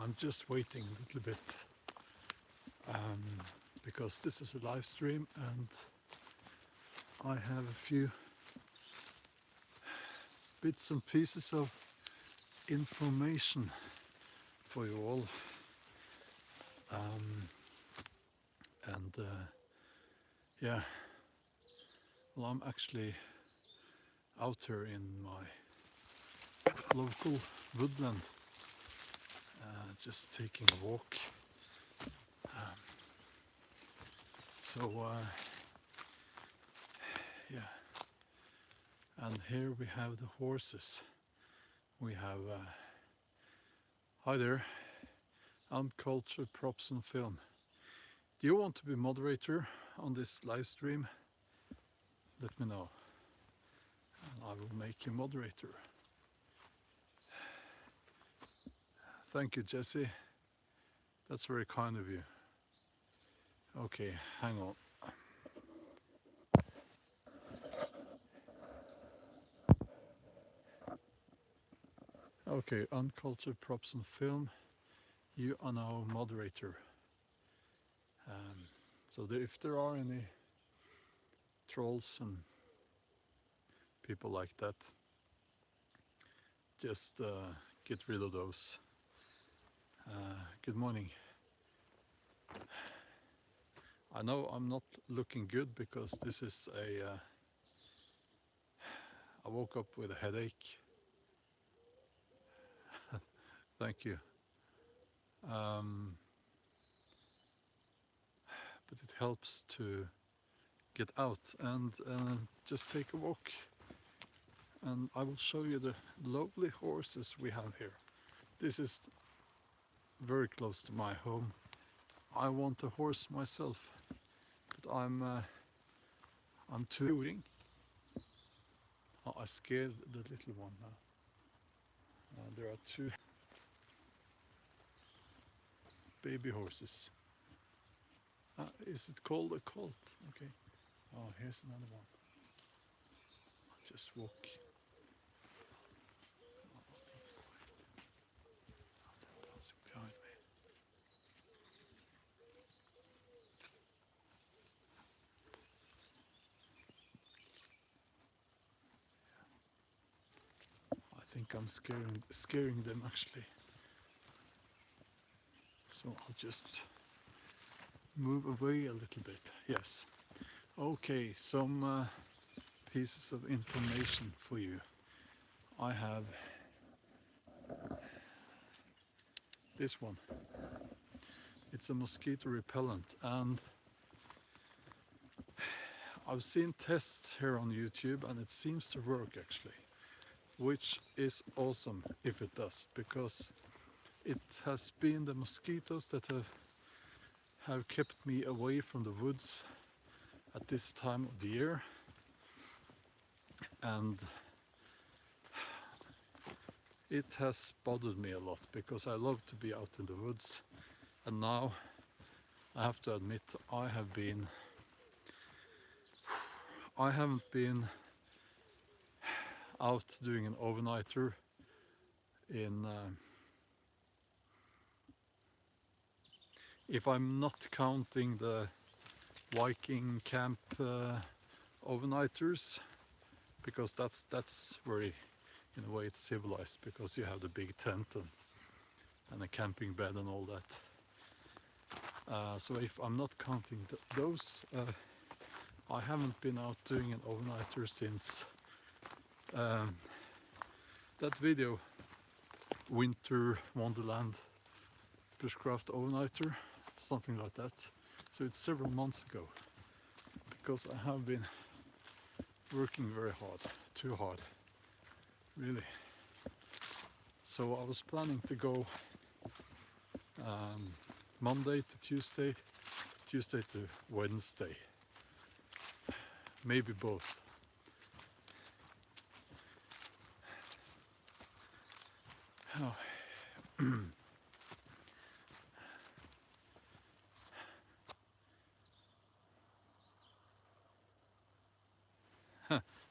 I'm just waiting a little bit because this is a live stream and I have a few bits and pieces of information for you all. Yeah, well, I'm actually out here in my local woodland, just taking a walk. Yeah, and here we have the horses. We have, hi there, Culture, Props and Film. Do you want to be moderator on this live stream? Let me know, and I will make you moderator. Thank you, Jesse. That's very kind of you. Okay, hang on. Okay, Uncultured Props and Film, you are now moderator. So if there are any trolls and people like that, just get rid of those. Good morning. I know I'm not looking good because this is I woke up with a headache. Thank you. But it helps to get out and just take a walk. And I will show you the lovely horses we have here. This is very close to my home. I want a horse myself, but I'm too. Oh, I scared the little one now. There are two baby horses. Is it called a colt? Okay. Oh, here's another one. I'll just walk. Behind me. I think I'm scaring them actually. So I'll just move away a little bit. Yes. Okay, some pieces of information for you. I have this one. It's a mosquito repellent, and I've seen tests here on YouTube and it seems to work actually, which is awesome if it does, because it has been the mosquitoes that have kept me away from the woods at this time of the year. And it has bothered me a lot because I love to be out in the woods, and now I have to admit I haven't been out doing an overnighter in if I'm not counting the Viking camp overnighters, because that's very, in a way, it's civilized because you have the big tent and a camping bed and all that. So if I'm not counting those, I haven't been out doing an overnighter since that video, Winter Wonderland Bushcraft overnighter, something like that. So it's several months ago, because I have been working very hard, too hard, really. So I was planning to go Monday to Tuesday, Tuesday to Wednesday, maybe both. Oh.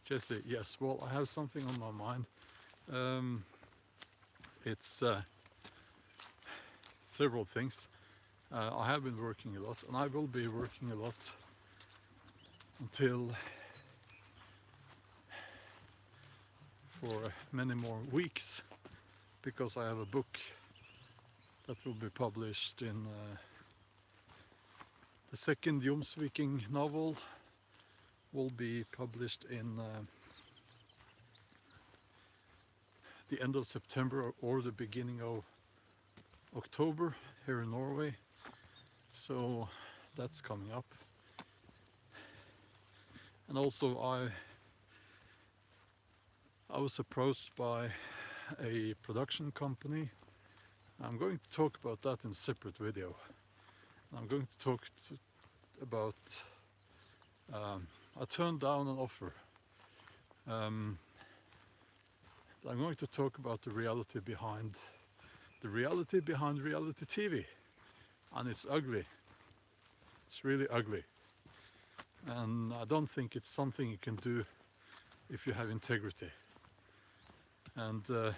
Jesse, yes, well, I have something on my mind. It's several things. I have been working a lot, and I will be working a lot until for many more weeks, because I have a book that will be published in the second Jomsviking novel will be published in the end of September or the beginning of October here in Norway. So that's coming up. And also I was approached by a production company. I'm going to talk about that in a separate video. I'm going to talk about I turned down an offer. I'm going to talk about the reality behind reality TV, and it's ugly. It's really ugly, and I don't think it's something you can do if you have integrity. And I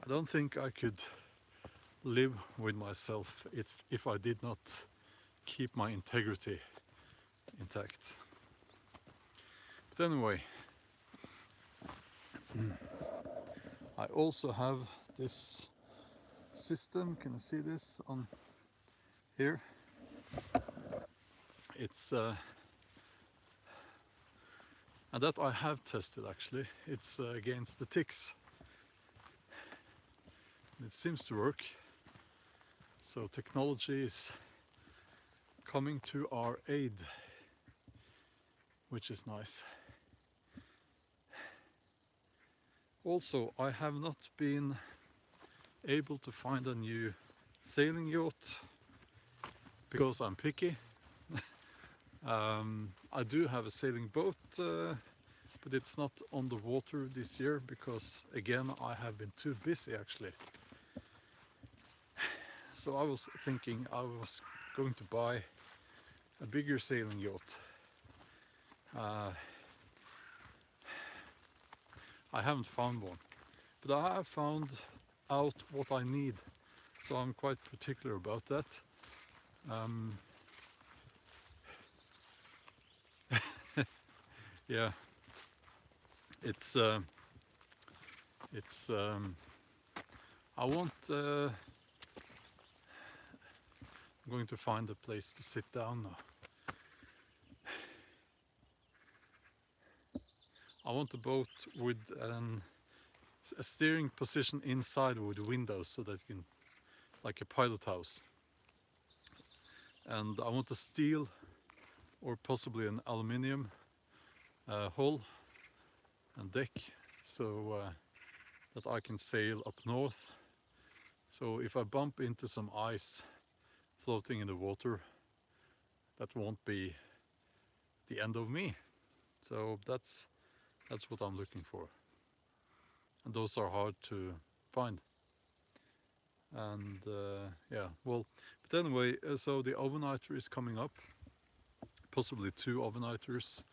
don't think I could live with myself if I did not keep my integrity intact. But anyway, I also have this system. Can you see this on here? It's and that I have tested actually. It's against the ticks. It seems to work. So technology is coming to our aid, which is nice. Also, I have not been able to find a new sailing yacht because I'm picky. I do have a sailing boat, but it's not on the water this year because, again, I have been too busy actually. So I was thinking I was going to buy a bigger sailing yacht. I haven't found one, but I have found out what I need, so I'm quite particular about that. Yeah, it's I want I'm going to find a place to sit down now. I want a boat with a steering position inside with windows so that you can, like a pilot house. And I want a steel or possibly an aluminium hull and deck, so that I can sail up north. So if I bump into some ice floating in the water, that won't be the end of me. So that's what I'm looking for, and those are hard to find. And yeah, well, but anyway, so the overnighter is coming up, possibly 2 overnighters.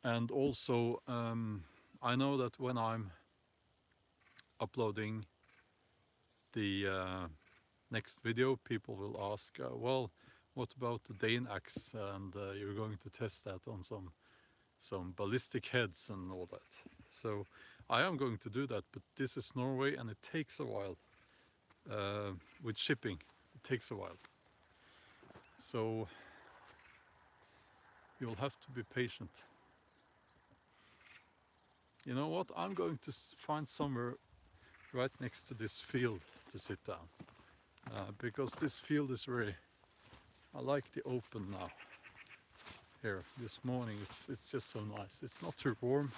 And also I know that when I'm uploading the next video, people will ask, well, what about the Dane axe? And you're going to test that on some ballistic heads and all that. So I am going to do that, but this is Norway and it takes a while. With shipping, it takes a while. So you'll have to be patient. You know what? I'm going to find somewhere right next to this field to sit down. Because this field is very, I like the open now. Here, this morning, it's just so nice. It's not too warm.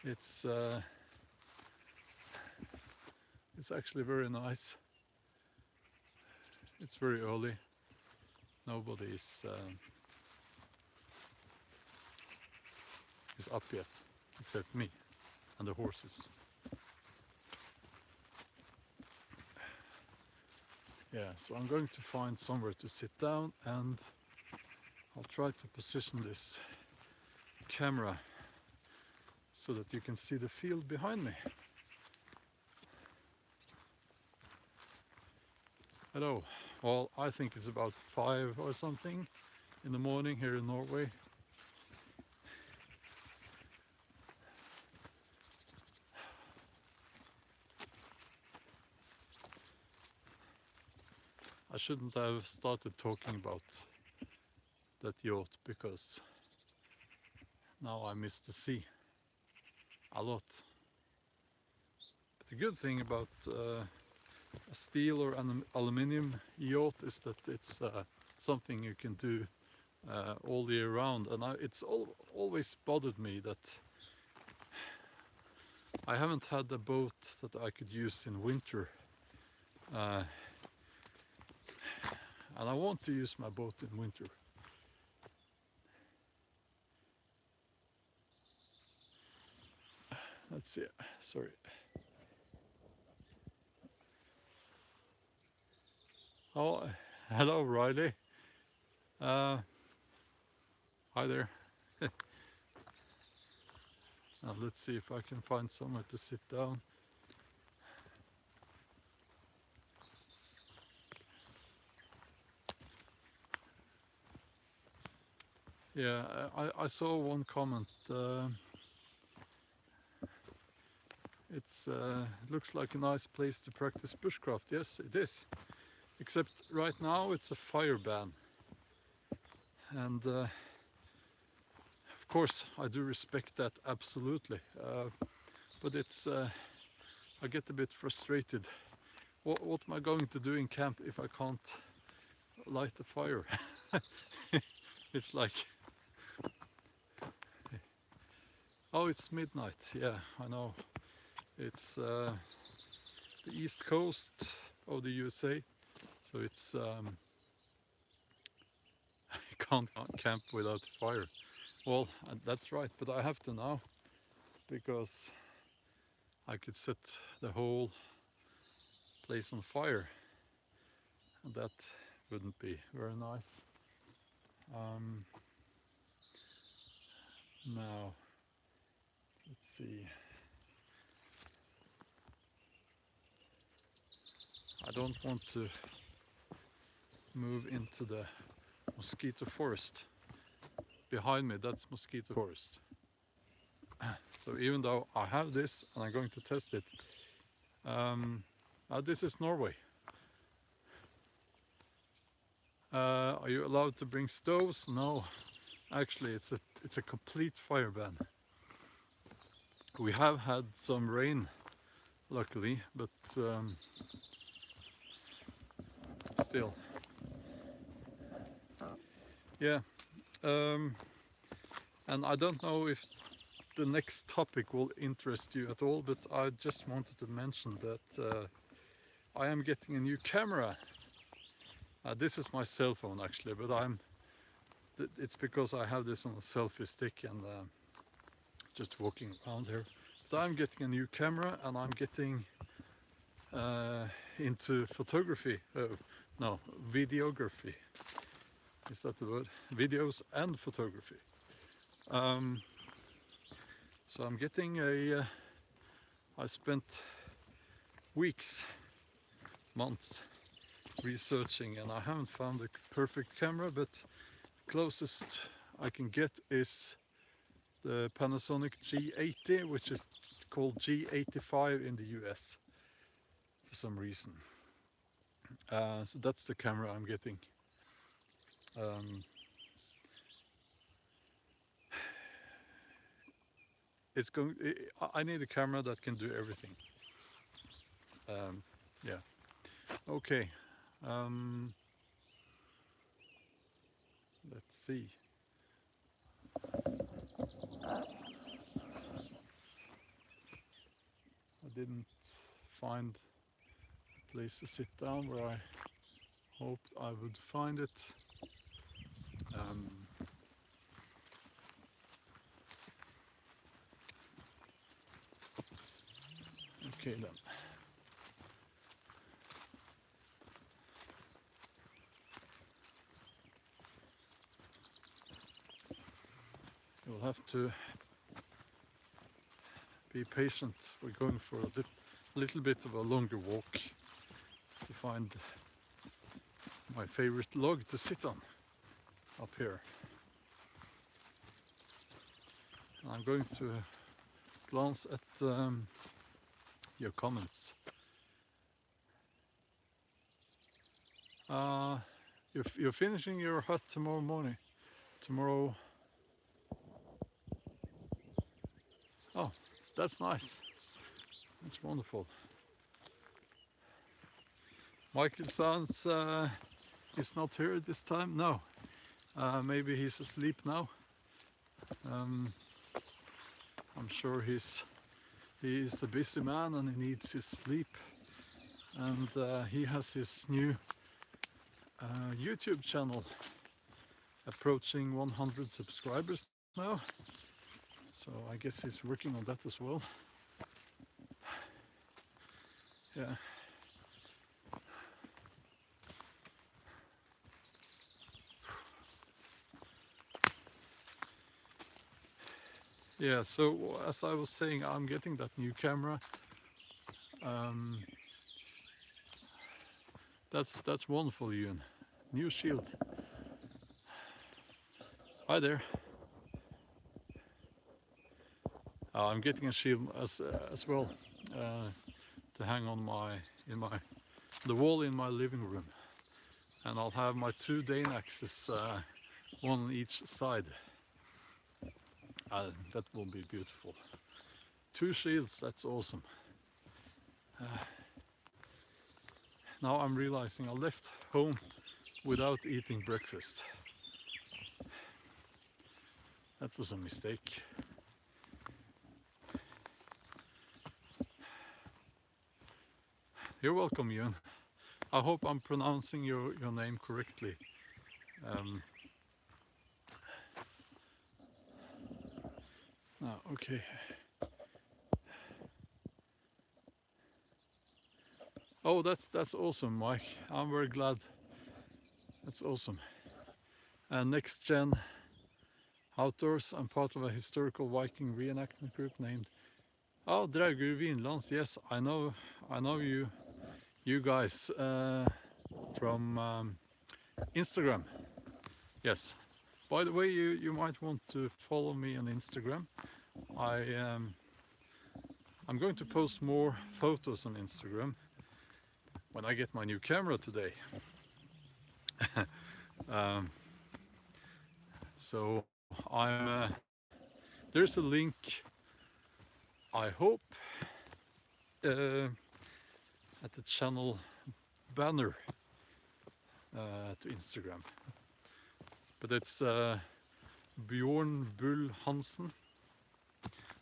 It's actually very nice. It's very early. Nobody is up yet, except me and the horses. Yeah, so I'm going to find somewhere to sit down, and I'll try to position this camera so that you can see the field behind me. Hello. Well, I think it's about 5 or something in the morning here in Norway. I shouldn't have started talking about that yacht because now I miss the sea a lot. But the good thing about a steel or an aluminium yacht is that it's something you can do all year round, and it's always bothered me that I haven't had a boat that I could use in winter, and I want to use my boat in winter. Let's see, sorry. Oh, hello Riley. Hi there. Now let's see if I can find somewhere to sit down. Yeah, I saw one comment. It looks like a nice place to practice bushcraft. Yes, it is. Except right now it's a fire ban. And of course I do respect that absolutely. But it's I get a bit frustrated. What am I going to do in camp if I can't light the fire? It's like, oh, it's midnight. Yeah, I know. It's the east coast of the USA, so it's I can't camp without fire. Well, that's right, but I have to now because I could set the whole place on fire, and that wouldn't be very nice. Now, let's see. I don't want to move into the mosquito forest. Behind me, that's mosquito forest. So even though I have this and I'm going to test it, this is Norway. Are you allowed to bring stoves? No, actually it's a complete fire ban. We have had some rain, luckily, but still. Yeah, and I don't know if the next topic will interest you at all, but I just wanted to mention that I am getting a new camera. This is my cell phone actually, but it's because I have this on a selfie stick and just walking around here. But I'm getting a new camera and I'm getting into photography. No, videography. Is that the word? Videos and photography. So I'm getting I spent weeks, months researching, and I haven't found the perfect camera, but closest I can get is the Panasonic G80, which is called G85 in the US for some reason. So that's the camera I'm getting. I need a camera that can do everything. Yeah. Okay. Let's see. I didn't find a place to sit down where I hoped I would find it. Okay then. You'll have to be patient. We're going for a little bit of a longer walk to find my favorite log to sit on up here. I'm going to glance at your comments. You're finishing your hut tomorrow morning. Tomorrow. Oh, that's nice. That's wonderful. Michael sounds he's not here this time. No, maybe he's asleep now. I'm sure he is a busy man and he needs his sleep. And he has his new YouTube channel approaching 100 subscribers now. So I guess he's working on that as well. Yeah. Yeah, so as I was saying, I'm getting that new camera. That's wonderful, Ewan. New shield. Hi there. I'm getting a shield as well to hang on the wall in my living room, and I'll have my 2 Dane axes, one on each side. That will be beautiful. 2 shields, that's awesome. Now I'm realizing I left home without eating breakfast. That was a mistake. You're welcome, Ewan. I hope I'm pronouncing your name correctly. Okay. Oh, that's awesome, Mike. I'm very glad. That's awesome. Next Gen Outdoors. I'm part of a historical Viking reenactment group named Draugur Vinlands. Yes, I know you guys from Instagram. Yes. By the way, you might want to follow me on Instagram. I'm going to post more photos on Instagram when I get my new camera today. So there's a link, I hope, at the channel banner to Instagram. But it's Bjorn Bull-Hansen.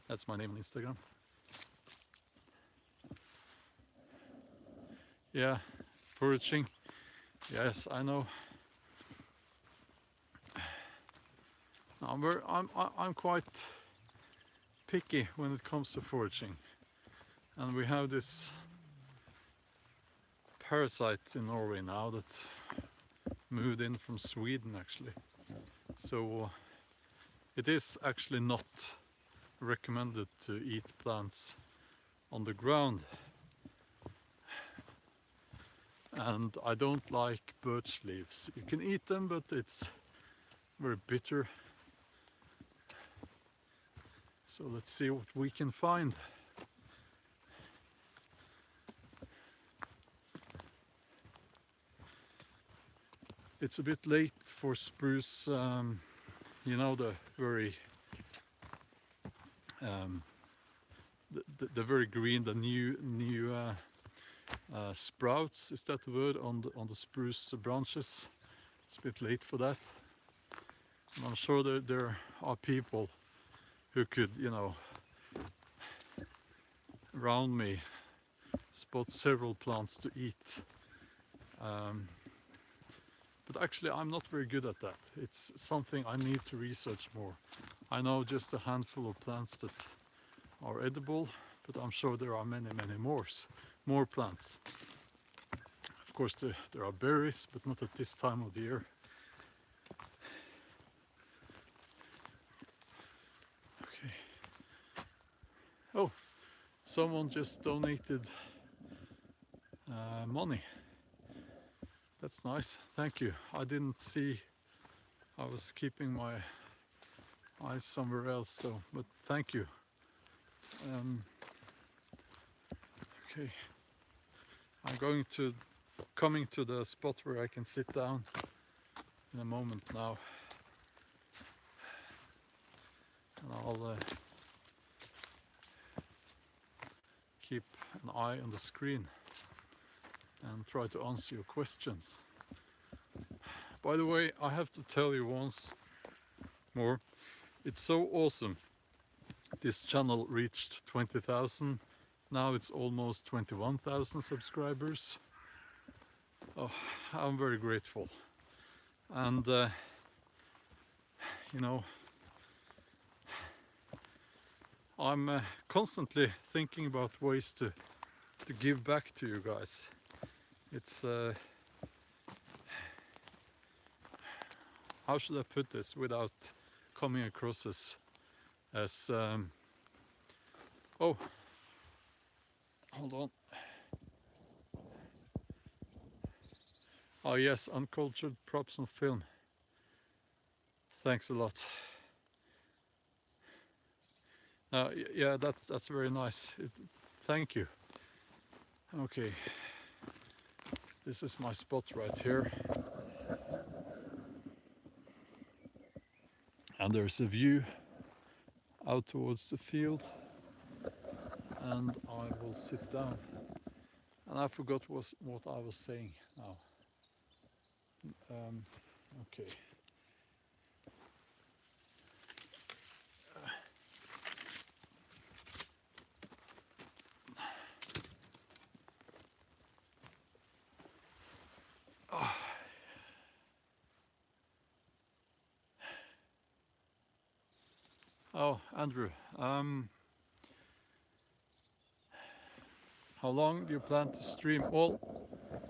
That's my name on Instagram. Yeah, foraging. Yes, I know. I'm quite picky when it comes to foraging, and we have this parasite in Norway now that moved in from Sweden actually. So it is actually not recommended to eat plants on the ground. And I don't like birch leaves. You can eat them, but it's very bitter. So let's see what we can find. It's a bit late for spruce, you know, the very the very green, the new sprouts, is that the word, on the spruce branches. It's a bit late for that. And I'm sure there are people who could, you know, around me spot several plants to eat. But actually I'm not very good at that. It's something I need to research more. I know just a handful of plants that are edible, but I'm sure there are many more plants. Of course there are berries, but not at this time of the year. Okay. Oh, someone just donated money. That's nice, thank you. I didn't see, I was keeping my eyes somewhere else, so, but thank you. Okay, I'm coming to the spot where I can sit down in a moment now, and I'll keep an eye on the screen and try to answer your questions. By the way, I have to tell you once more, it's so awesome. This channel reached 20,000. Now it's almost 21,000 subscribers. Oh, I'm very grateful. And you know, I'm constantly thinking about ways to give back to you guys. It's how should I put this without coming across as oh, hold on. Oh yes, uncultured props and film. Thanks a lot. Yeah, that's very nice. Thank you. Okay, this is my spot right here, and there's a view out towards the field, and I will sit down. And I forgot what I was saying now. Okay. Oh, Andrew, how long do you plan to stream? Well,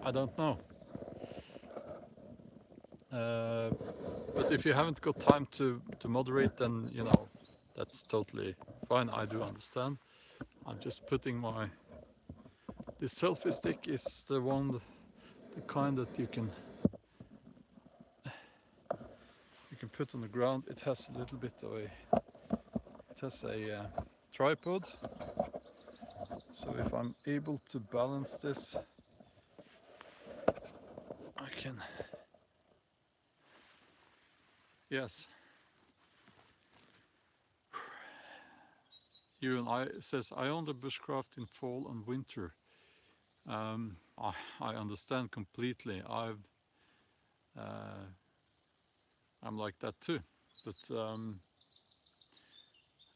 I don't know. But if you haven't got time to moderate, then you know, that's totally fine. I do understand. I'm just putting this selfie stick is the kind that you can put on the ground. It has a little bit of a tripod. So if I'm able to balance this, I can. Yes. You and I says I own the bushcraft in fall and winter. I understand completely. I'm like that too, but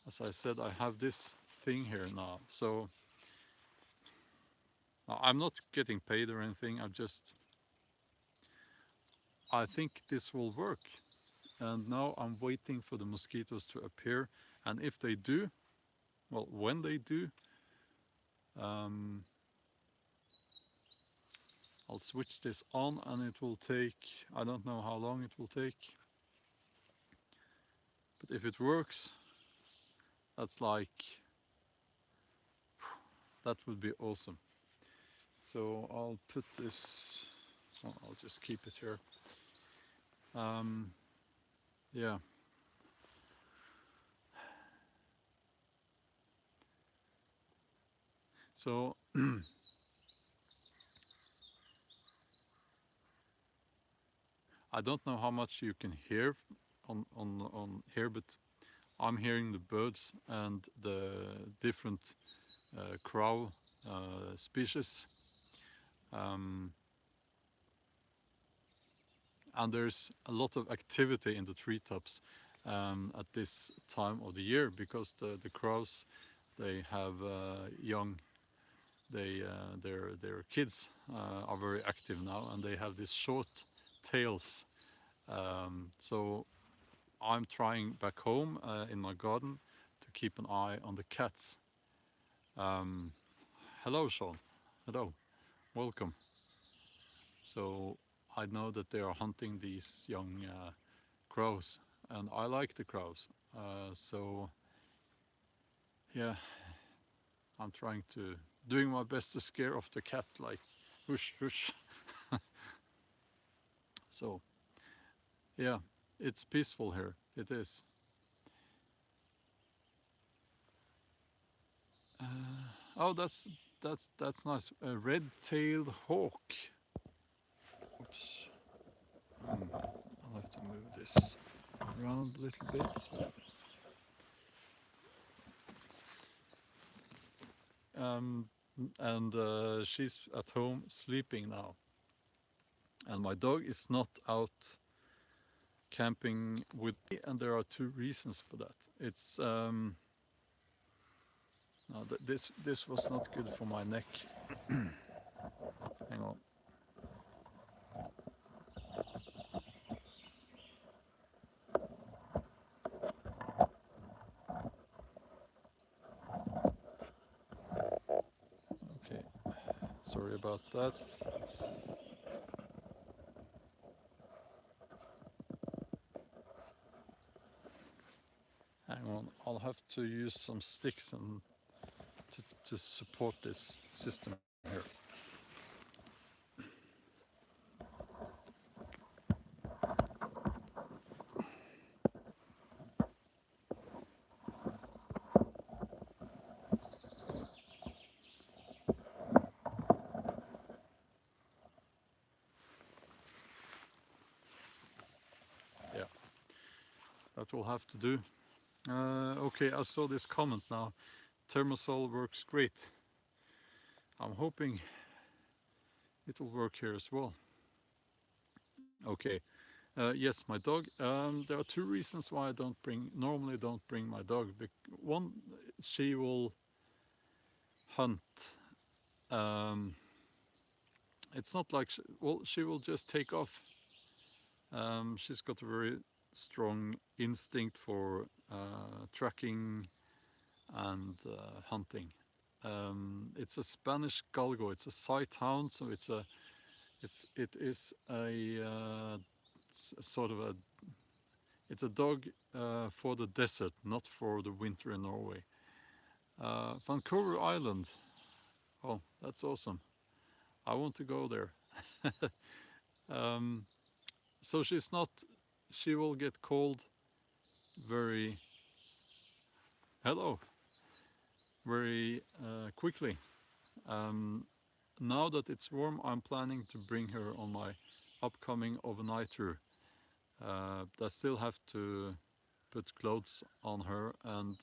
as I said, I have this thing here now, so I'm not getting paid or anything. I think this will work, and now I'm waiting for the mosquitoes to appear, and if they do, well, when they do, I'll switch this on, and it will take, I don't know how long it will take, but if it works, that's like, that would be awesome. So I'll put this, well, I'll just keep it here. Yeah. So I don't know how much you can hear on here, but I'm hearing the birds and the different crow species. And there's a lot of activity in the treetops at this time of the year, because the crows, they have young, their kids are very active now, and they have these short tails. So I'm trying back home in my garden to keep an eye on the cats. Hello, Sean. Hello, welcome. So I know that they are hunting these young crows, and I like the crows. So yeah, I'm trying to, doing my best to scare off the cat, like, whoosh, whoosh. So, yeah, it's peaceful here. It is. Oh, that's nice. A red-tailed hawk. Oops. I'll have to move this around a little bit. Um, and she's at home sleeping now. And my dog is not out camping with me, and there are two reasons for that. It's no, this was not good for my neck. Hang on. Okay, sorry about that. Hang on, I'll have to use some sticks and to support this system here. Yeah, that will have to do. Okay, I saw this comment now. Thermosol works great. I'm hoping it will work here as well. Okay. Yes, my dog. There are two reasons why I normally don't bring my dog. One, she will hunt. Um, it's not like she will just take off. She's got a very strong instinct for tracking and hunting. It's a Spanish galgo. It's a sight hound, so it is sort of a it's a dog for the desert, not for the winter in Norway. Vancouver Island. Oh, that's awesome. I want to go there. um, so she's not. She will get cold very. Hello. Very quickly. Um, now that it's warm, I'm planning to bring her on my upcoming overnighter. I still have to put clothes on her and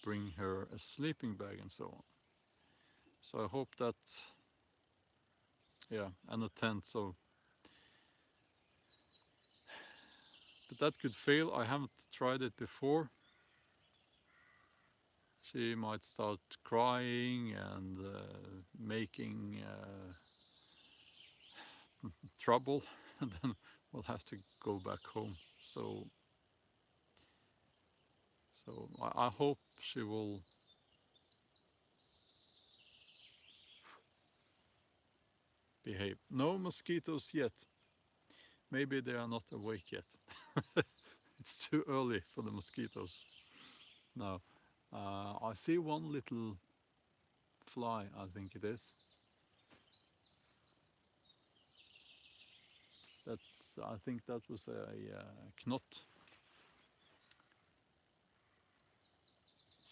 bring her a sleeping bag and so on. So I hope that, yeah, and a tent. So, but that could fail. I haven't tried it before. She might start crying and making trouble, and then we'll have to go back home. So, I hope she will behave. No mosquitoes yet. Maybe they are not awake yet. It's too early for the mosquitoes. No, I see one little fly, I think it is. I think that was a knot.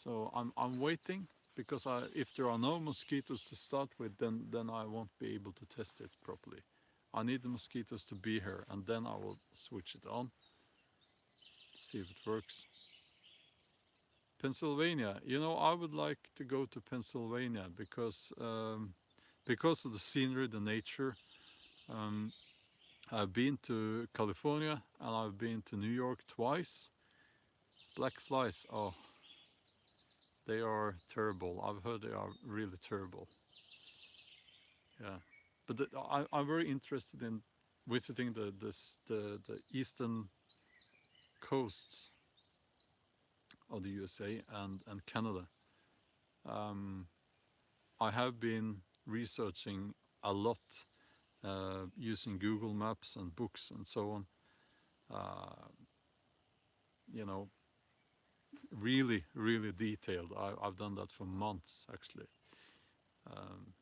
So I'm waiting because if there are no mosquitoes to start with, then I won't be able to test it properly. I need the mosquitoes to be here, and then I will switch it on to see if it works. Pennsylvania. You know, I would like to go to Pennsylvania because of the scenery, the nature. Um, I've been to California and I've been to New York twice. Black flies, oh, they are terrible. I've heard they are really terrible. Yeah, but I'm very interested in visiting the eastern coasts of the USA and Canada. Um, I have been researching a lot using Google Maps and books and so on. Uh, you know, really, really detailed. I've done that for months actually. Um,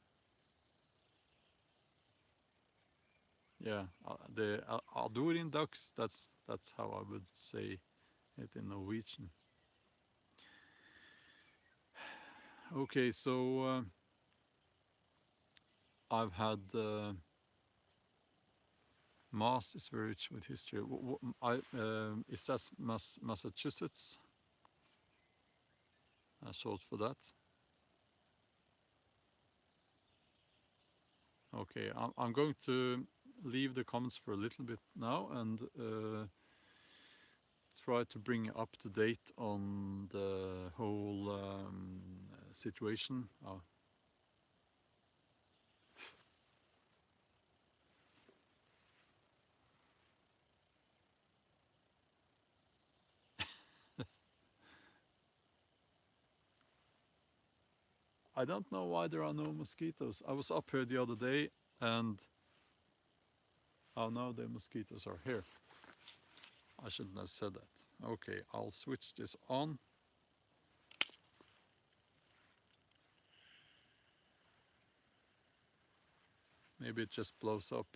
yeah, the Aldurin ducks. That's how I would say it in Norwegian. Okay, so I've had Mass is very rich with history. Is that Massachusetts? Short for that. Okay, I'm going to leave the comments for a little bit now and try to bring you up to date on the whole situation. I don't know why there are no mosquitoes. I was up here the other day and oh, now the mosquitoes are here. I shouldn't have said that. Okay, I'll switch this on. Maybe it just blows up.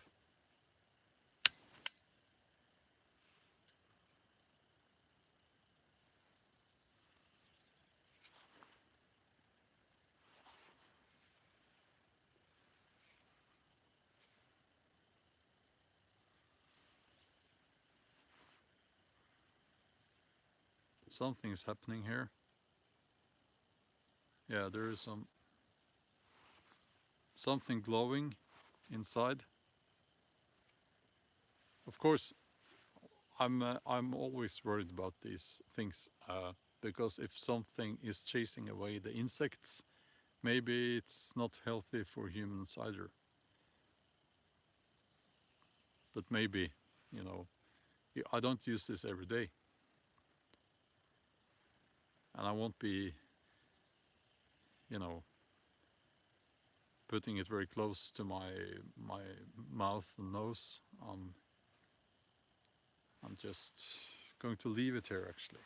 Something's happening here. Yeah, there is something glowing inside. Of course, I'm always worried about these things because if something is chasing away the insects, maybe it's not healthy for humans either. But maybe, you know, I don't use this every day, and I won't be, you know, putting it very close to my mouth and nose. I'm just going to leave it here actually,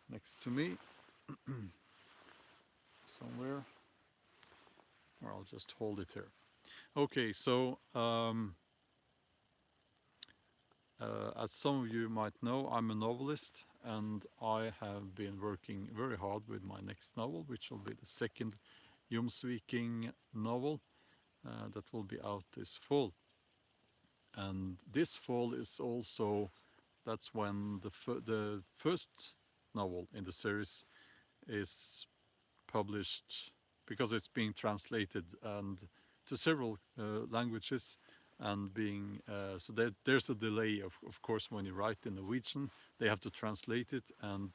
next to me, somewhere, or I'll just hold it here. Okay, so as some of you might know, I'm a novelist and I have been working very hard with my next novel, which will be the second Jomsviking novel that will be out this fall. And this fall is also, that's when the first novel in the series is published, because it's being translated and to several languages and being so there's a delay of course when you write in Norwegian they have to translate it and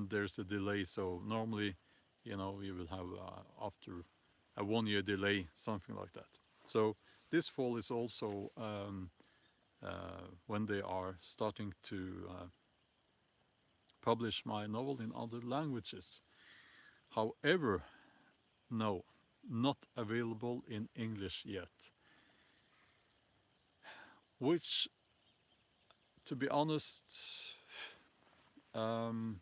there's a delay, so normally you know you will have after a 1 year delay something like that. So this fall is also when they are starting to publish my novel in other languages. However, no, not available in English yet. Which, to be honest, um,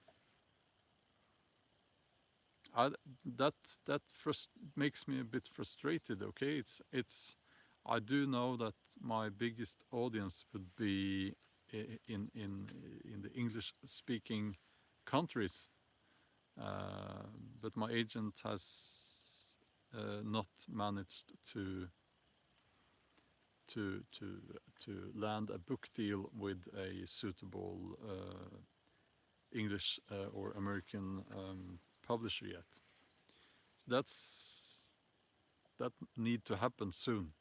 I, that makes me a bit frustrated. Okay, it's. I do know that my biggest audience would be in the English-speaking countries, but my agent has not managed to to to land a book deal with a suitable English or American publisher yet. So that need to happen soon.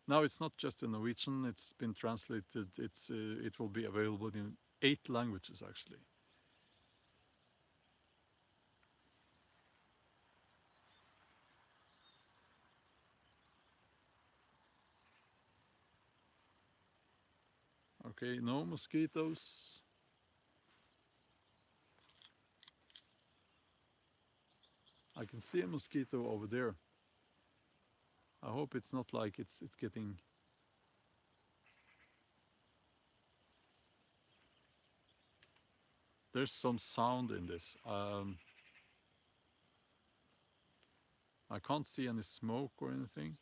Now it's not just in Norwegian; it's been translated. It will be available in 8 languages actually. Okay, no mosquitoes. I can see a mosquito over there. I hope it's not like it's getting. There's some sound in this. I can't see any smoke or anything.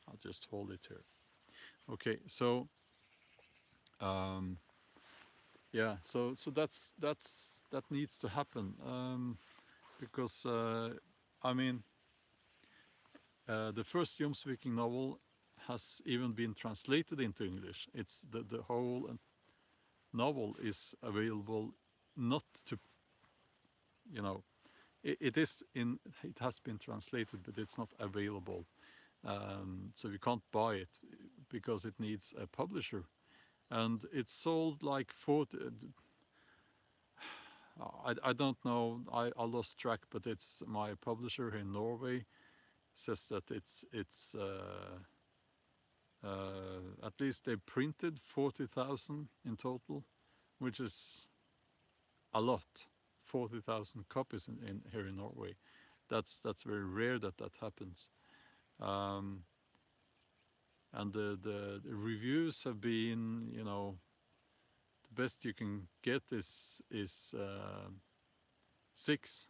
I'll just hold it here. Okay, so yeah, so that needs to happen because I mean the first Jomsviking novel has even been translated into English. It's the whole novel is available, not to, you know, it is in, it has been translated, but it's not available. So you can't buy it because it needs a publisher, and it's sold like 40. I don't know. I lost track, but it's my publisher in Norway says that at least they printed 40,000 in total, which is a lot. 40,000 copies in here in Norway. That's very rare that happens. Um, and the reviews have been, you know, the best you can get is 6,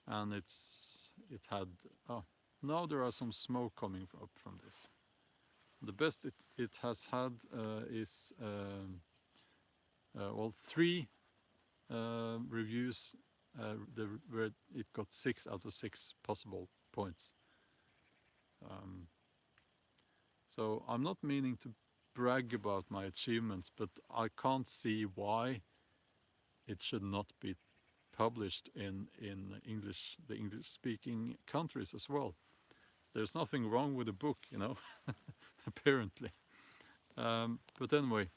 and it had, oh, now there are some smoke coming up from this. The best it has had is well, 3 reviews where it got 6 out of 6 possible points. So I'm not meaning to brag about my achievements, but I can't see why it should not be published in English, the English-speaking countries as well. There's nothing wrong with the book, you know, apparently. But anyway,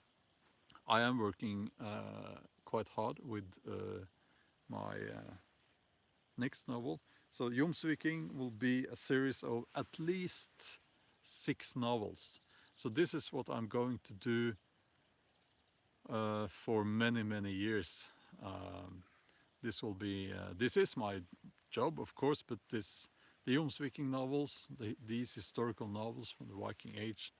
I am working quite hard with my next novel. So Jomsviking will be a series of at least 6 novels. So this is what I'm going to do for many years. This will be this is my job, of course, but the Jomsviking novels, these historical novels from the Viking Age,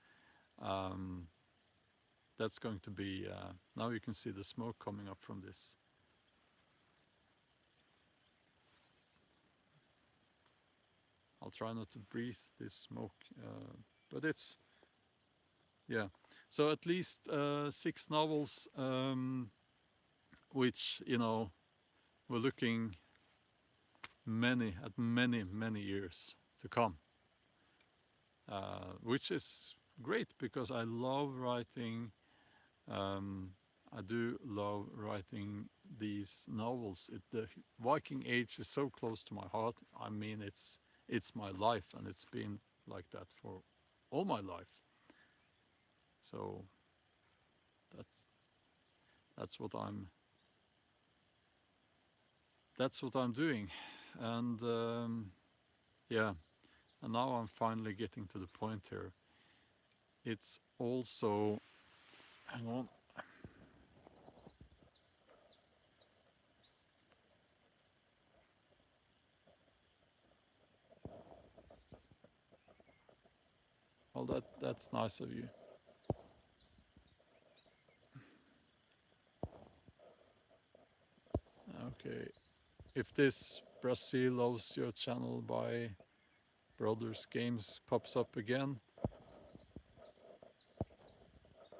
that's going to be. Now you can see the smoke coming up from this. I'll try not to breathe this smoke, but it's, yeah. So at least 6 novels, which, you know, we're looking many years to come, which is great because I love writing. I do love writing these novels. The Viking Age is so close to my heart. I mean, it's my life, and it's been like that for all my life. So that's that's what I'm that's what I'm doing, and yeah. And now I'm finally getting to the point here. It's also, hang on. Well, that's nice of you. Okay. If this Brazil loves your channel by Brothers Games pops up again,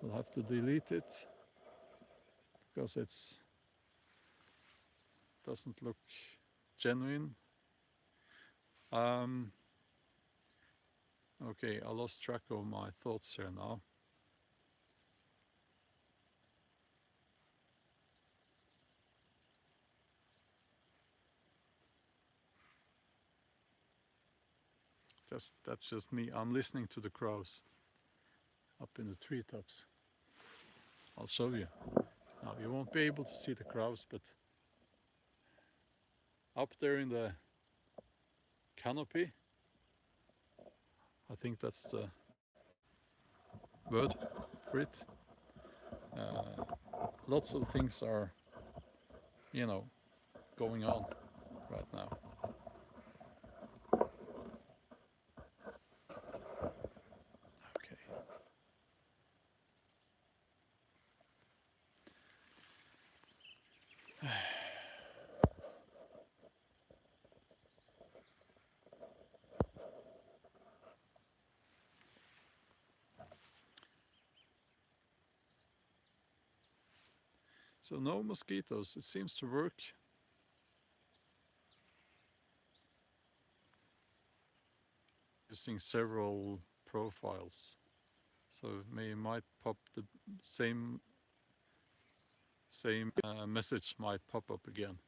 we'll have to delete it because it's doesn't look genuine. Um, okay, I lost track of my thoughts here now. That's just me. I'm listening to the crows up in the treetops. I'll show you. Now you won't be able to see the crows, but up there in the canopy, I think that's the word for it. Lots of things are you know, going on right now. Okay. So no mosquitoes. It seems to work. Using several profiles. So might pop the same message might pop up again.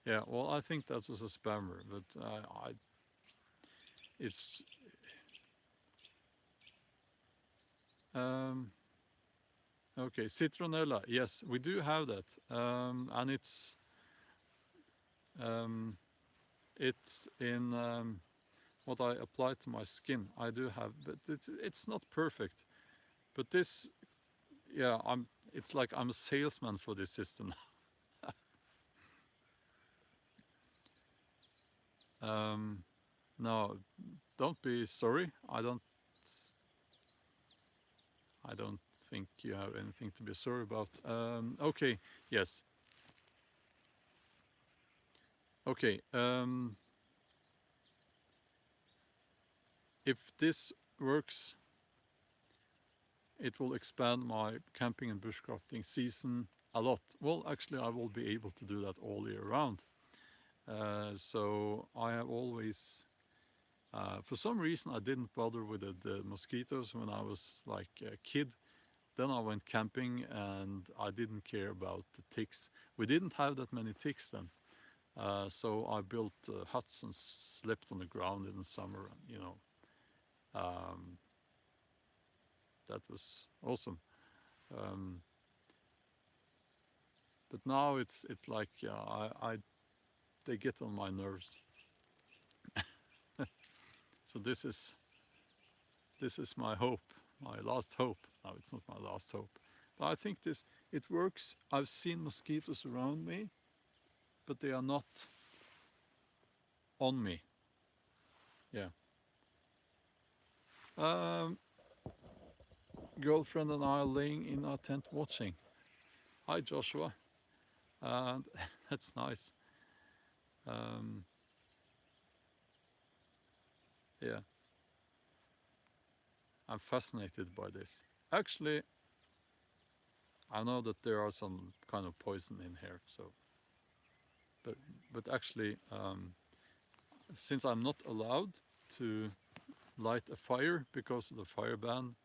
Yeah, well, I think that was a spammer, but it's um, okay. Citronella, yes, we do have that, and um, it's in what I apply to my skin. I do have, but it's not perfect. But this, yeah, It's like I'm a salesman for this system. um, no, don't be sorry. I don't think you have anything to be sorry about. Okay, yes. Okay. If this works, it will expand my camping and bushcrafting season a lot. Well, actually, I will be able to do that all year round. So I have always, for some reason, I didn't bother with the mosquitoes when I was like a kid. Then I went camping and I didn't care about the ticks. We didn't have that many ticks then. So I built huts and slept on the ground in the summer. And, um, that was awesome. Um, but now it's like they get on my nerves. So this is my hope, my last hope. No, it's not my last hope. But I think it works. I've seen mosquitoes around me, but they are not on me. Yeah. Um, Girlfriend and I are laying in our tent watching. Hi, Joshua. And that's nice. Um, yeah, I'm fascinated by this. Actually, I know that there are some kind of poison in here. So, but actually, since I'm not allowed to light a fire because of the fire ban,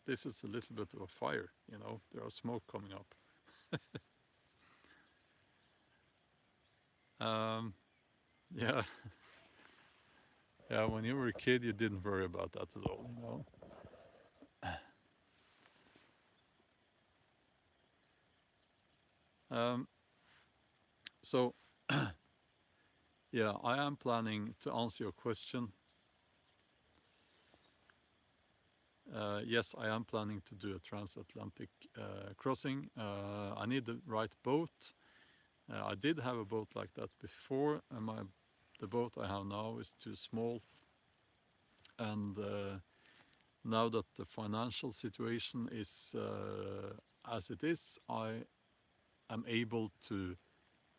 this is a little bit of a fire. There are smoke coming up. Um, yeah, yeah. When you were a kid, you didn't worry about that at all. So, yeah, I am planning to answer your question. Yes, I am planning to do a transatlantic crossing. I need the right boat. I did have a boat like that before, and the boat I have now is too small. And now that the financial situation is as it is, I am able to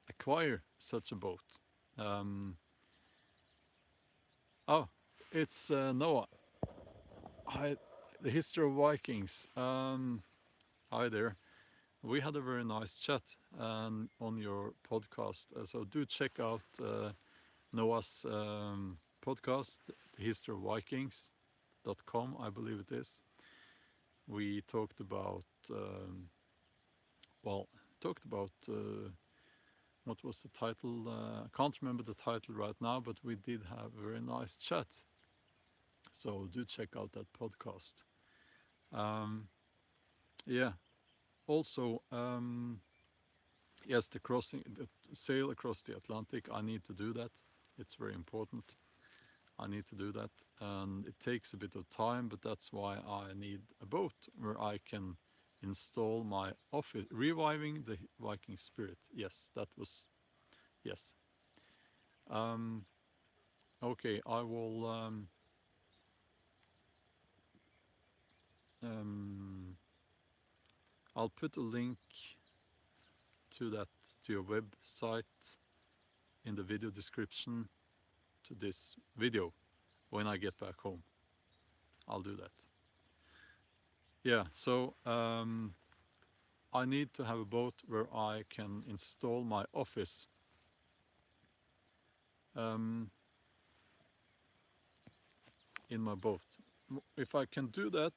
acquire such a boat. Um, oh, it's Noah. Hi, the history of Vikings. Hi there. We had a very nice chat on your podcast. So do check out Noah's podcast, The History of Vikings.com, I believe it is. We talked about, well, talked about what was the title? I can't remember the title right now, but we did have a very nice chat. So do check out that podcast. Yeah. Also, yes, the sail across the Atlantic, I need to do that. It's very important. I need to do that, and it takes a bit of time, but that's why I need a boat where I can install my office, reviving the Viking spirit. Yes, that was, yes. Um, okay, I will, I'll put a link to that, to your website in the video description to this video when I get back home. I'll do that. Yeah, so I need to have a boat where I can install my office. In my boat. If I can do that,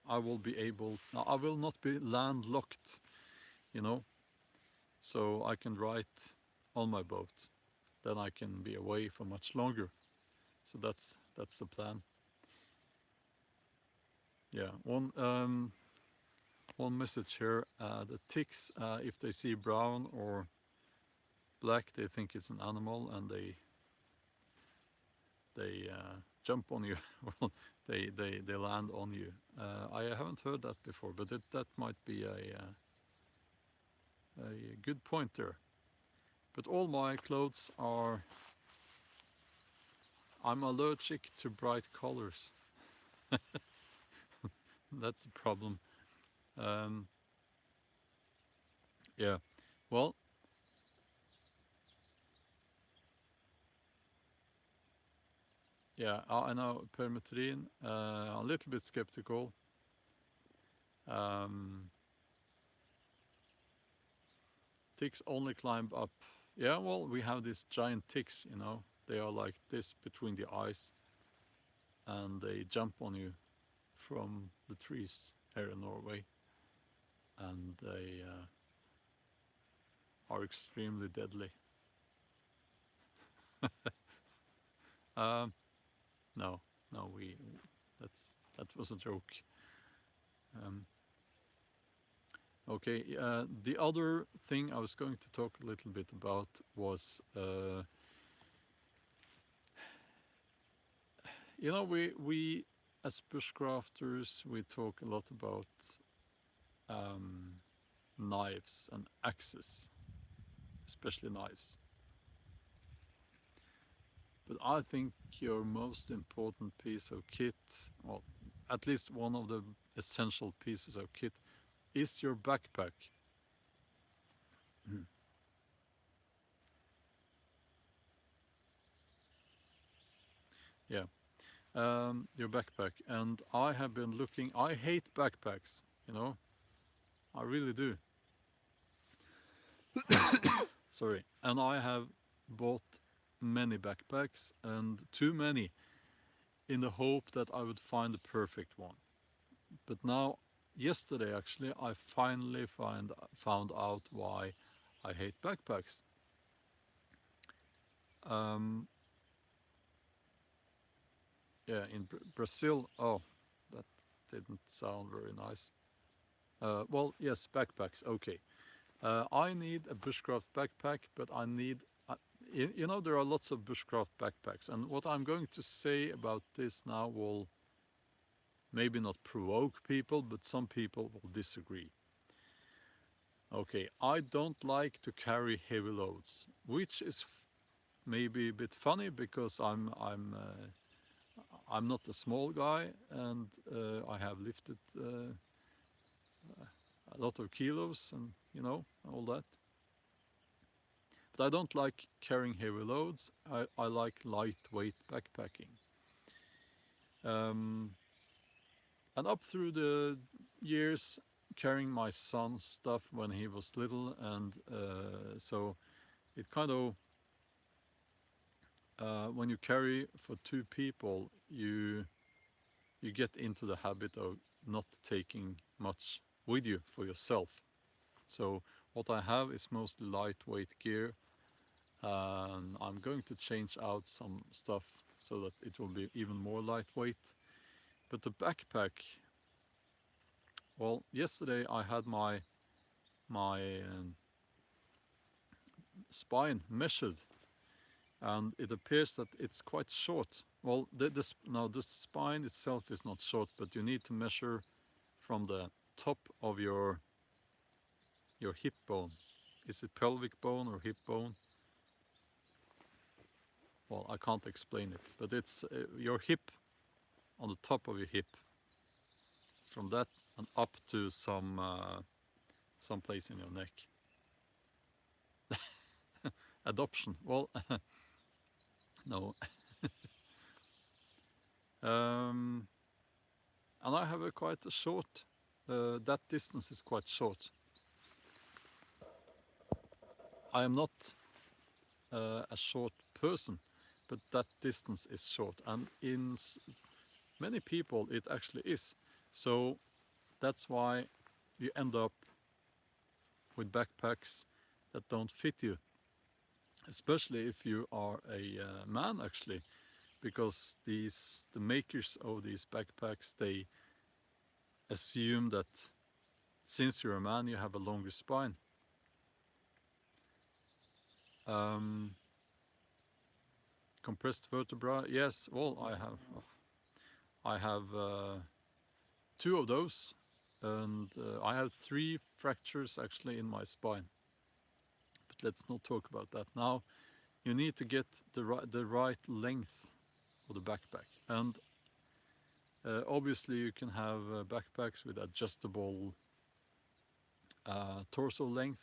I will be able, I will not be landlocked, you know, so I can write on my boat. Then I can be away for much longer. So that's the plan. Yeah, one message here, the ticks, if they see brown or black, they think it's an animal, and they jump on you. Well, they land on you. I haven't heard that before, but that might be a good point there. But all my clothes are, I'm allergic to bright colors. That's a problem. Yeah, well, yeah, I know permethrin, a little bit skeptical. Ticks only climb up. Yeah, well, we have these giant ticks, you know. They are like this between the eyes, and they jump on you from the trees here in Norway, and they are extremely deadly. Um, no, no, that was a joke. Um, okay, the other thing I was going to talk a little bit about was, you know, we as bushcrafters, we talk a lot about knives and axes, especially knives. But I think your most important piece of kit, well, at least one of the essential pieces of kit, is your backpack. Yeah, your backpack. And I have been looking, I hate backpacks, you know, I really do. Sorry. And I have bought many backpacks, and too many, in the hope that I would find the perfect one. But now, yesterday actually, I finally found out why I hate backpacks. Um, yeah, in Brazil, oh, that didn't sound very nice. Well, yes, backpacks, okay. I need a bushcraft backpack, but I need, you know, there are lots of bushcraft backpacks, and what I'm going to say about this now will maybe not provoke people, but some people will disagree. Okay, I don't like to carry heavy loads, which is maybe a bit funny because I'm not a small guy, and I have lifted a lot of kilos, and you know, all that. But I don't like carrying heavy loads. I like lightweight backpacking. Um, and up through the years, carrying my son's stuff when he was little, and so it kind of, when you carry for two people, you get into the habit of not taking much with you for yourself. So what I have is mostly lightweight gear, and I'm going to change out some stuff so that it will be even more lightweight. But the backpack, Well, yesterday I had my spine measured, and it appears that it's quite short. Well, the spine itself is not short, but you need to measure from the top of your hip bone. Is it pelvic bone or hip bone? Well, I can't explain it, but it's your hip, on the top of your hip, from that and up to some place in your neck. Adoption. Well, no. And I have a quite a short. That distance is quite short. I am not a short person, but that distance is short, and in many people it actually is. So that's why you end up with backpacks that don't fit you, especially if you are a man, actually, because the makers of these backpacks, they assume that since you're a man you have a longer spine. Compressed vertebra, yes. Well, I have two of those, and I have 3 fractures actually in my spine. But let's not talk about that now. You need to get the right length of the backpack, and obviously you can have backpacks with adjustable torso length,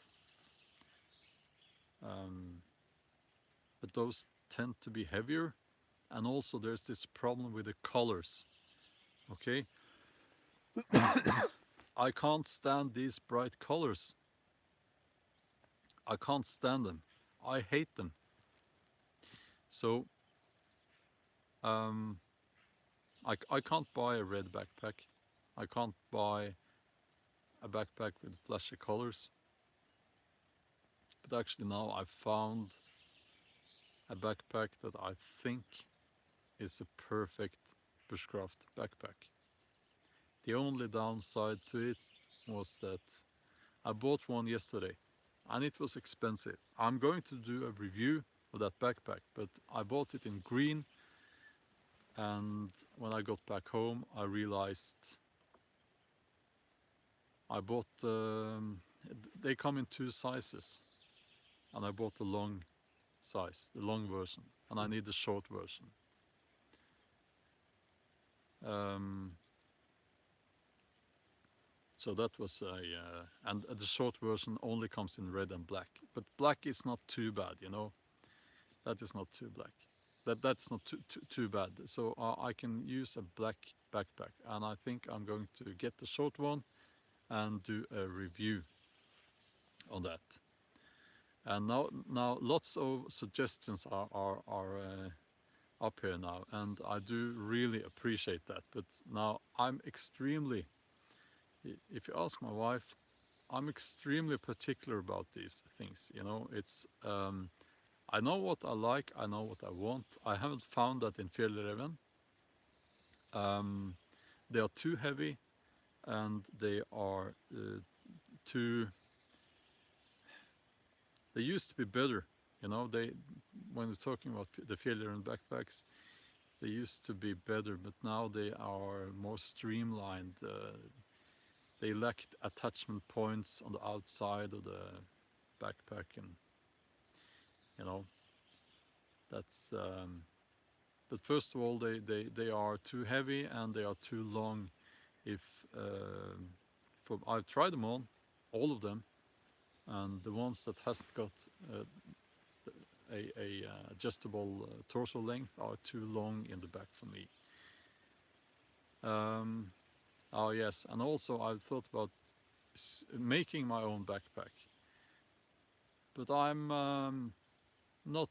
but those tend to be heavier, and also there's this problem with the colors. Okay, I can't stand these bright colors. I can't stand them. I hate them. So um, I can't buy a red backpack. I can't buy a backpack with flashy colors. But actually now I've found a backpack that I think is a perfect bushcraft backpack. The only downside to it was that I bought one yesterday and it was expensive. I'm going to do a review of that backpack, but I bought it in green, and when I got back home I realized I bought they come in 2 sizes, and I bought the long size, the long version, and I need the short version. So that was and the short version only comes in red and black, but black is not too bad, you know. That is not too black. That's not too bad. So I can use a black backpack, and I think I'm going to get the short one and do a review on that. And now lots of suggestions are up here now, and I do really appreciate that. But now I'm extremely, if you ask my wife, I'm extremely particular about these things. You know, it's I know what I like, I know what I want. I haven't found that in Fjellreven. They are too heavy, and they are too. They used to be better, you know. When we're talking about the Fjellreven backpacks, they used to be better, but now they are more streamlined. They lacked attachment points on the outside of the backpack, and you know that's. But first of all, they are too heavy and they are too long. If I've tried them all of them, and the ones that hasn't got a adjustable torso length are too long in the back for me. Oh yes, and also I've thought about making my own backpack, but I'm not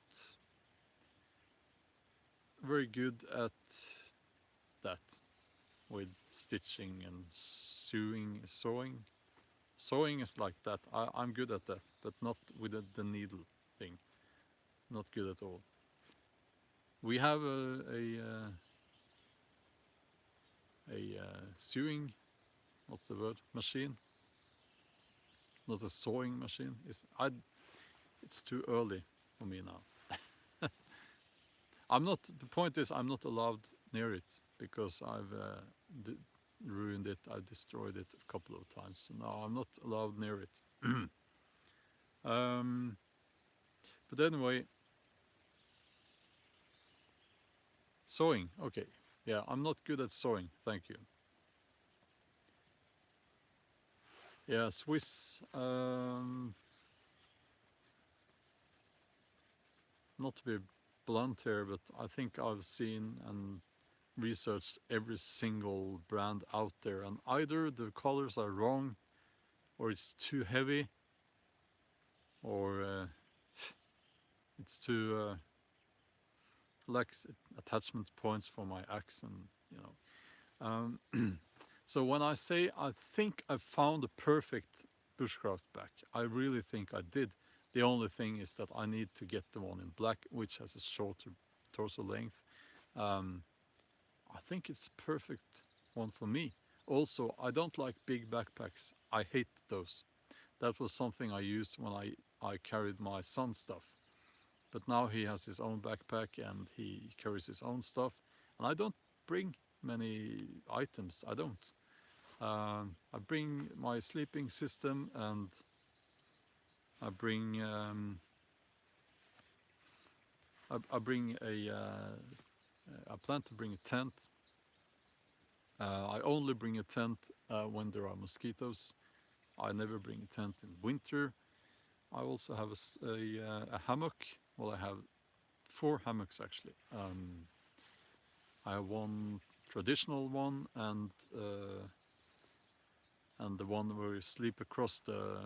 very good at that, with stitching and sewing. Sewing is like that. I'm good at that, but not with the needle thing. Not good at all. We have a sewing what's the word, machine, not a sewing machine. It's too early for me now. The point is I'm not allowed near it because I've ruined it, I destroyed it a couple of times, so now I'm not allowed near it. But anyway, sewing, okay. Yeah, I'm not good at sewing, thank you. Yeah, Swiss, not to be blunt here, but I think I've seen and researched every single brand out there, and either the colors are wrong, or it's too heavy, or it's too lacks attachment points for my axe, and you know. So when I say I think I found the perfect bushcraft back, I really think I did. The only thing is that I need to get the one in black, which has a shorter torso length. I think it's perfect one for me. Also, I don't like big backpacks. I hate those. That was something I used when I carried my son's stuff. But now he has his own backpack and he carries his own stuff. And I don't bring many items. I don't. I bring my sleeping system, and I bring I bring I plan to bring a tent. I only bring a tent when there are mosquitoes. I never bring a tent in winter. I also have a hammock. Well, I have 4 hammocks actually. I have one traditional one, and the one where you sleep across the.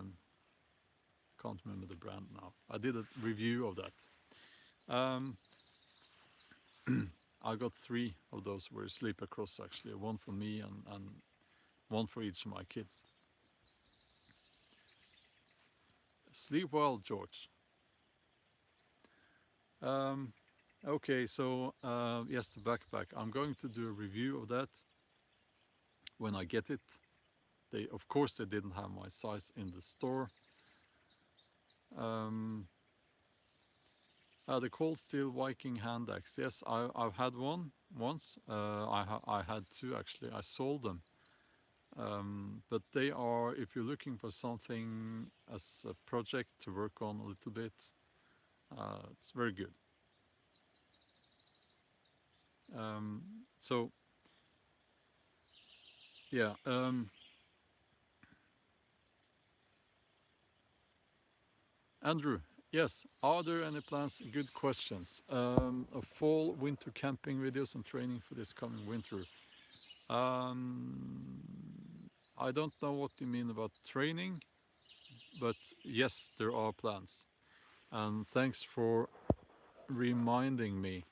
Can't remember the brand now. I did a review of that. I got 3 of those where you sleep across actually. One for me and one for each of my kids. Sleep well, George. Okay, so yes, the backpack. I'm going to do a review of that when I get it. Of course, they didn't have my size in the store. The cold steel Viking hand axe. Yes, I've had one once. I had 2 actually. I sold them. But they are, if you're looking for something as a project to work on a little bit, it's very good. So, yeah. Andrew, yes, are there any plans? Good questions. A fall, winter camping videos and training for this coming winter. I don't know what you mean about training, but yes, there are plans. And thanks for reminding me.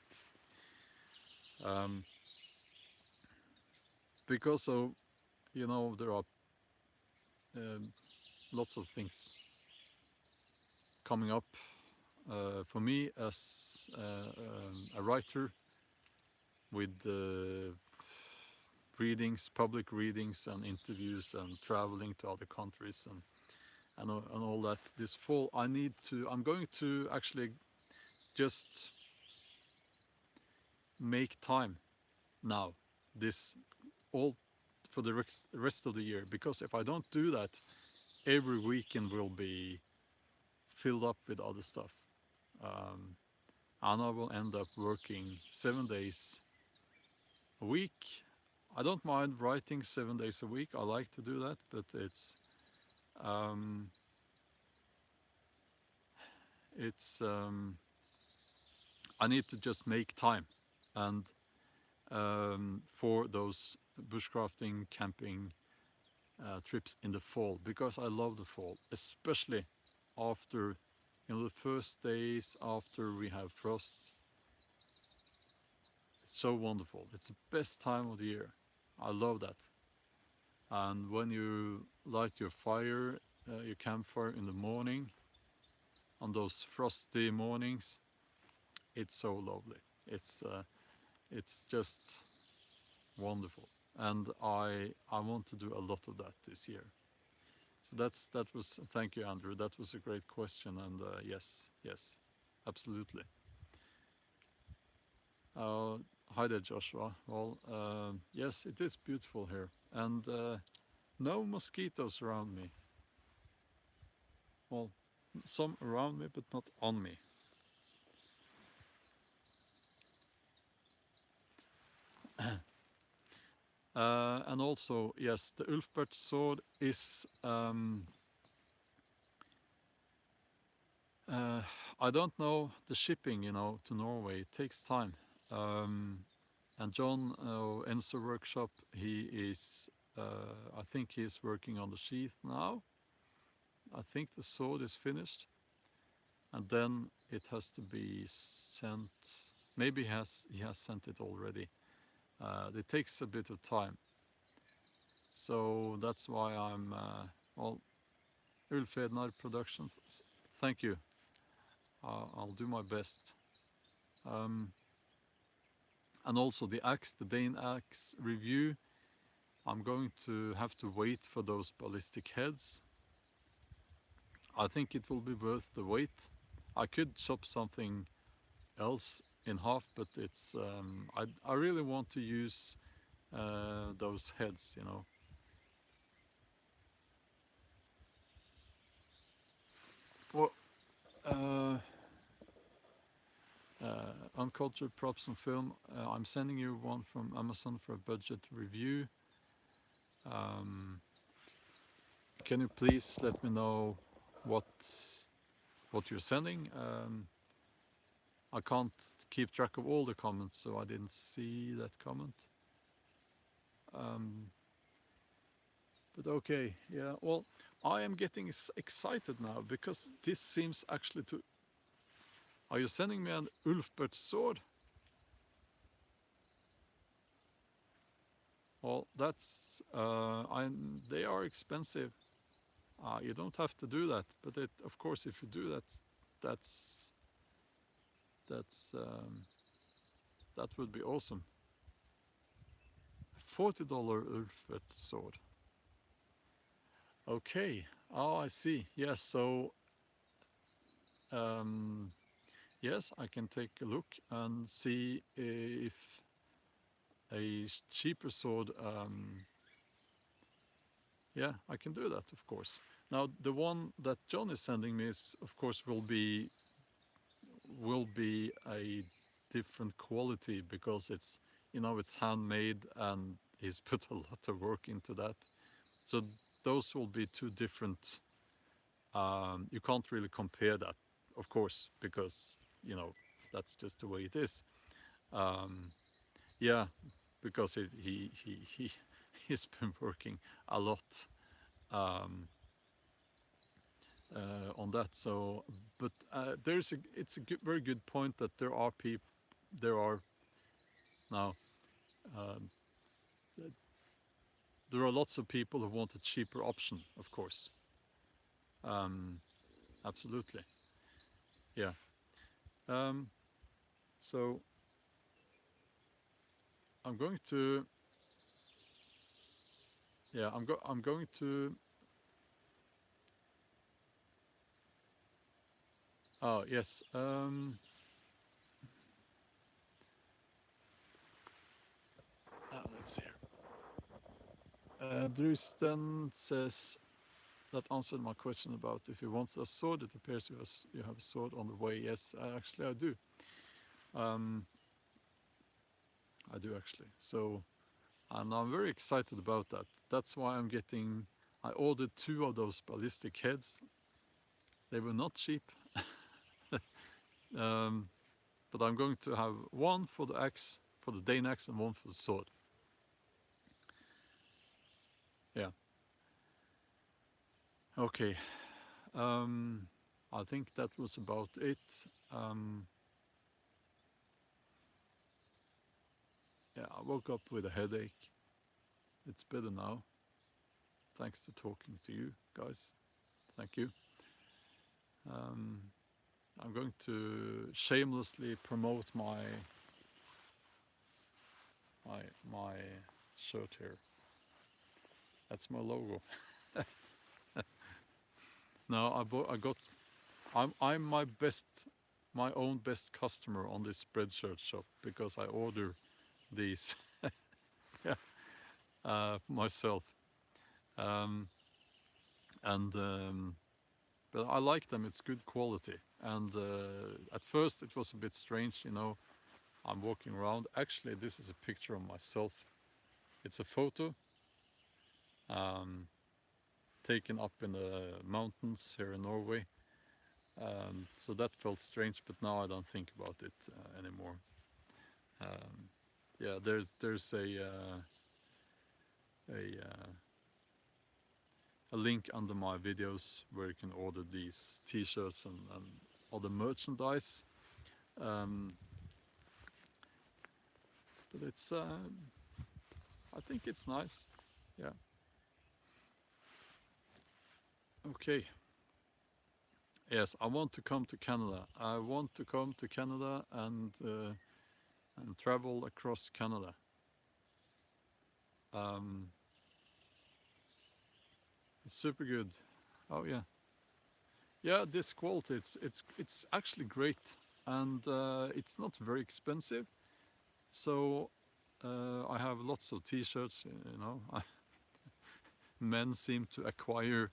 Because of, there are lots of things coming up for me as a writer, with readings, public readings and interviews and traveling to other countries and all that. This fall I'm going to actually just make time now, this all for the rest of the year, because if I don't do that, every weekend will be filled up with other stuff, and I will end up working 7 days a week. I don't mind writing 7 days a week. I like to do that, but I need to just make time, and for those bushcrafting camping trips in the fall, because I love the fall, especially after the first days after we have frost. It's so wonderful. It's the best time of the year. I love that. And when you light your fire, your campfire in the morning, on those frosty mornings, it's so lovely. It's just wonderful. and I want to do a lot of that this year. So that was, thank you, Andrew. That was a great question, and yes, absolutely. Uh, Hi there, Joshua. Well, yes, it is beautiful here, and no mosquitoes around me. Well, some around me, but not on me. And also, yes, the Ulfbert sword is. I don't know the shipping, to Norway. It takes time. Um, and John, Enso Workshop, he is. I think he is working on the sheath now. I think the sword is finished, and then it has to be sent. Maybe he has sent it already. It takes a bit of time, so that's why I'm. Well, Ulf Ednar Production. Thank you. I'll do my best. Um, and also the axe, the Dane axe review. I'm going to have to wait for those ballistic heads. I think it will be worth the wait. I could chop something else in half, but it's I really want to use those heads. Well, uh, uncultured props and film. I'm sending you one from Amazon for a budget review. Um, can you please let me know what you're sending? I can't keep track of all the comments, so I didn't see that comment. Um, but okay, yeah. Well, I am getting excited now because this seems actually to. Are you sending me an Ulfbert sword? Well, that's. They are expensive. You don't have to do that, but of course, if you do that, that's that's that would be awesome. $40 Ulfbert sword. Okay. Oh, I see. Yes. So, um, yes, I can take a look and see if a cheaper sword. Yeah, I can do that, of course. Now, the one that John is sending me is, of course, will be a different quality because it's handmade and he's put a lot of work into that. So those will be two different. You can't really compare that, of course, because that's just the way it is. Um, yeah, because he's been working a lot um, on that. So, but it's a very good point that there are now um, there are lots of people who want a cheaper option, of course. Um, Absolutely, yeah. Um, so I'm going to, yeah, I'm going to. Oh yes. Let's see here. Drusten says that answered my question about if you want a sword. It appears you have a sword on the way. Yes, actually I do. Um, I do actually. So, and I'm very excited about that. That's why I ordered two of those ballistic heads. They were not cheap, um, but I'm going to have one for the axe, for the Dane axe, and one for the sword. Yeah. Okay. I think that was about it. Um, yeah, I woke up with a headache. It's better now. Thanks to talking to you guys. Thank you. Um, I'm going to shamelessly promote my shirt here. That's my logo. No, I got. I'm my own best customer on this spreadshirt shop because I order these myself, um, and but I like them. It's good quality. And at first it was a bit strange, you know. I'm walking around. Actually, this is a picture of myself. It's a photo taken up in the mountains here in Norway. So that felt strange, but now I don't think about it anymore. Yeah, there's a link under my videos where you can order these t-shirts and other merchandise. But it's I think it's nice. Yeah. Okay. Yes, I want to come to Canada. I want to come to Canada and travel across Canada. It's super good. Oh yeah, yeah. This quality, it's actually great, and it's not very expensive. So I have lots of T-shirts. You know, men seem to acquire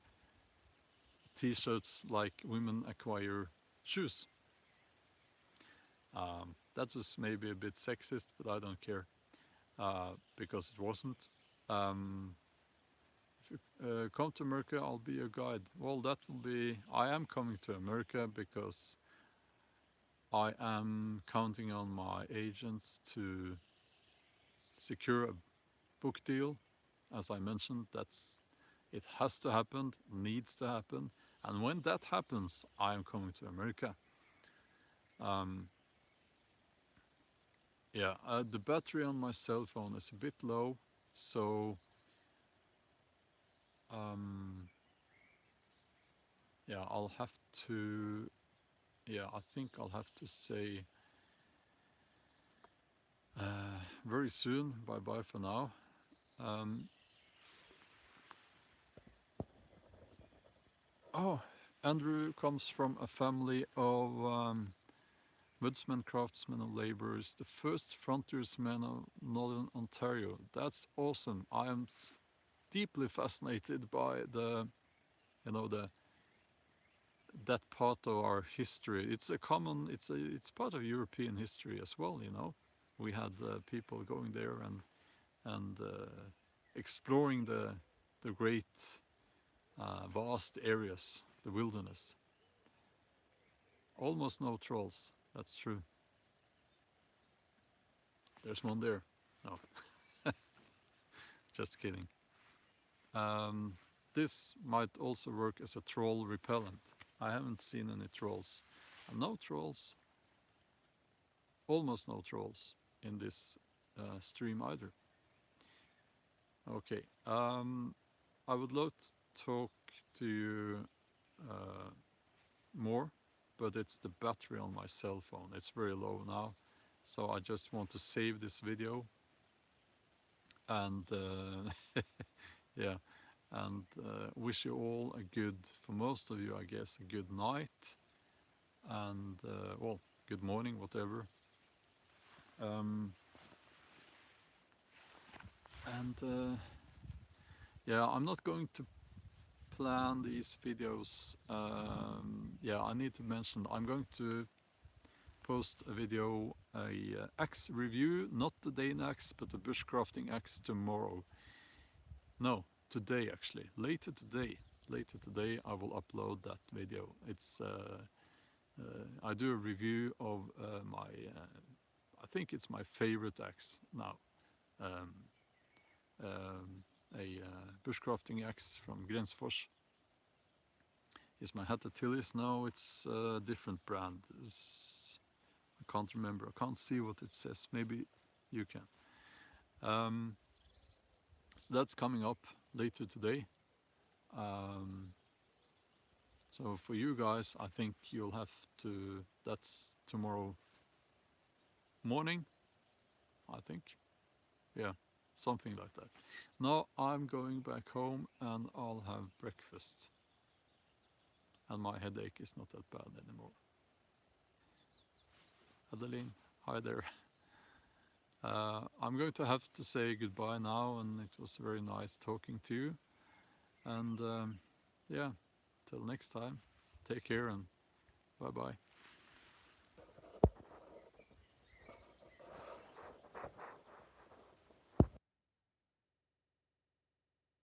T-shirts like women acquire shoes. That was maybe a bit sexist, but I don't care because it wasn't. Um, if you come to America, I'll be your guide. Well, that will be. I am coming to America because I am counting on my agents to secure a book deal. As I mentioned, it has to happen, needs to happen, and when that happens, I am coming to America. Um, yeah, the battery on my cell phone is a bit low, so um, yeah, I'll have to. Yeah, I think I'll have to say very soon bye bye for now. Um, oh, Andrew comes from a family of woodsmen, craftsmen, and laborers, the first frontiersmen of Northern Ontario. That's awesome. I am deeply fascinated by you know, that part of our history. It's part of European history as well. You know, we had people going there and exploring the great vast areas, the wilderness. Almost no trolls. That's true. There's one there. No, just kidding. Um, this might also work as a troll repellent. I haven't seen any trolls. No trolls, almost no trolls in this stream either. Okay, I would love to talk to you more, but it's the battery on my cell phone. It's very low now, so I just want to save this video and yeah, and wish you all a good, for most of you, I guess, a good night and well, good morning, whatever. Um, and yeah, I'm not going to plan these videos. Yeah, I need to mention I'm going to post a video, a axe review, not the Dane axe, but the bushcrafting axe tomorrow. No, today actually. Later today. Later today, I will upload that video. It's I do a review of my. I think it's my favorite axe now. Um, a bushcrafting axe from Grensfors. Is my Hatatilis? No, it's a different brand. I can't remember. I can't see what it says. Maybe you can. So that's coming up later today. So for you guys, I think you'll have to. That's tomorrow morning, I think. Yeah. something like that. Now I'm going back home and I'll have breakfast. And my headache is not that bad anymore. Adeline, hi there. I'm going to have to say goodbye now, and it was very nice talking to you. And yeah, till next time, take care and bye bye.